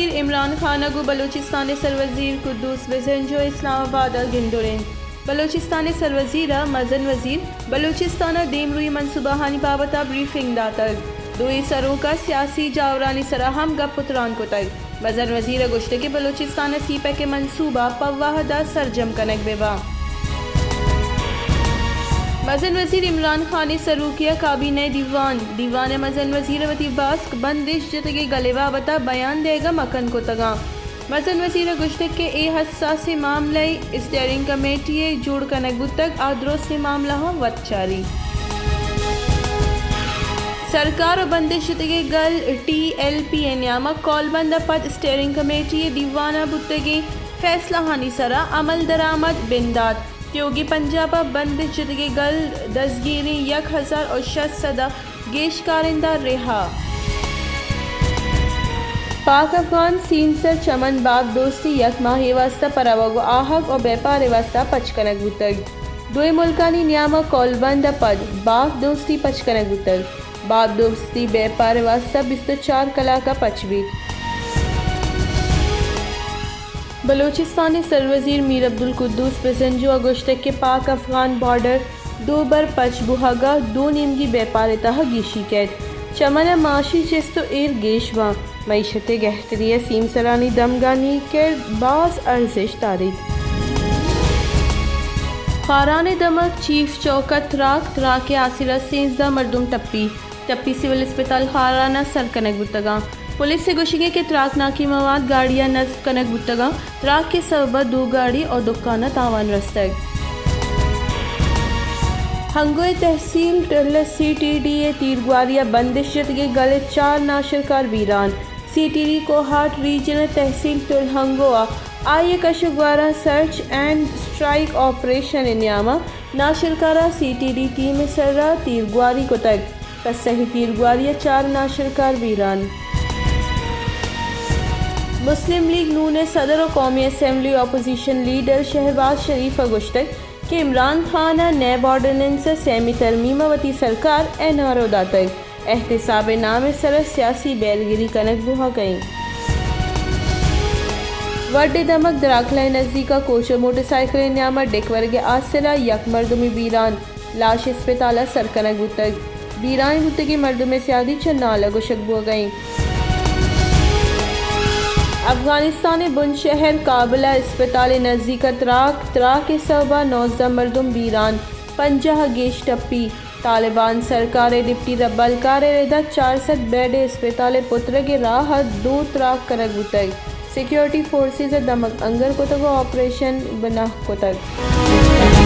वज़ीर इमरान खान गु बलूचिस्तान सरवज़ीर कुद्दूस बेज़ंजो इस्लामाबाद गिंडोरेन बलूचिस्तान सरवज़ीर मज़न वज़ीर बलूचिस्तान देम रुई मनसूबाहानी बाबता ब्रीफिंग दातग दुई सरों का सियासी जावरानी सराहम गप पुतरान को तक मज़न वज़ीर गुश्त के बलूचिस्तान सीपे के मनसूबा पवाहदा सरजम कनक बेवा मज़न वज़ीर इमरान खान सरूकिया काबीने दीवान मज़न वज़ीर वती बास्क बंदिश जतगे गलेवा बता बयान देगा मकन को तगा मज़न वज़ीर गुश्तक के ए हसास मामले स्टेयरिंग कमेटी जोड़ कनक बुतक आद्रोस मामला हो वच्चारी सरकार और बंदिश जतगे गल TLP न्यामा कॉलबंद पद स्टेयरिंग कमेटी दीवाना बुतगे फैसला हानि सरा अमल दरामद बिंदात योगी पंजाब बंदिश जतगे गल दसगिरी 1060 गेश कारिंदा रिहा पाक अफगान सीन सर चमन बाग दोस्ती यक माही वास्ता परावगो आहक और व्यापार वास्ता पचकनक बुतग दुई मुल्कानी न्यामा कॉलबंद पद बाग दोस्ती पचकनक बुतग बाग दोस्ती व्यापार वास्ता 24 कला का पचवीत बलूचिस्तान सरवज़ीर मीर अब्दुल कुद्दूस बेज़ंजो अगुश्तक के पाक अफगान बॉर्डर 2 बर पचबुहागा 2 निमगी व्यापार तह गीशी कैद चमन माशी चिस्तो एर गेशवा मैशत गहतरिया सीम सरानी दमगानी के बास अर्जिश तारीख खारान दमक चीफ चौकत त्राक के आसिरा सेंसदा मरदुम टप्पी सिविल अस्पताल खाराना सर कनक बुतगा पुलिस से गुशिगे के त्राक नाकी मवाद गाड़ियां नस्ब कनक बुतगा त्राक के सबब 2 गाड़ी और दुकाना तावान रस्तग हंगोए तहसील CTDA तीरग्वारिया बंदिश जतगे गले 4 नाशरकार वीरान CTD कोहाट रीजनल तहसील तुलहंगोआ आये कशगवारा सर्च एंड स्ट्राइक ऑपरेशन इन्यामा नाशरकारा CTD टीम सर्रा तीरग्वारी को तक कसही तीरग्वारिया 4 नाशरकार वीरान मुस्लिम लीग नून सदर और कौमी असम्बली अपोजिशन लीडर शहबाज शरीफ गुश्तक कि इमरान खान नैब ऑर्डिनेंस सेमी तरमीमा वती सरकार NRO दातक एहतसाब नाम सर सियासी बैलगिरी कनक बुहा गई वड्डे दमक दराखला नज़दीका कोच मोटरसाइकिल न्यामा डेकवर्ग आसरा यक मर्दुमी बीरान लाश अस्पताल सर कनक बुतक बीरान बुतगी मर्दुम सियादी चन्नाला गुशक बुआ गई अफगानिस्तान बुनशहर काबला अस्पताल नज़दीक त्राक के सबा 19 मरदुम बीरान 50 गेश टप्पी तालिबान सरकार डिप्टी रब्बलकार रेदा 400 बेड अस्पताल पुत्र के राह 2 त्राक करक बुतक सिक्योरिटी फोर्सेस दमक अंगर को तक ऑपरेशन बना को तक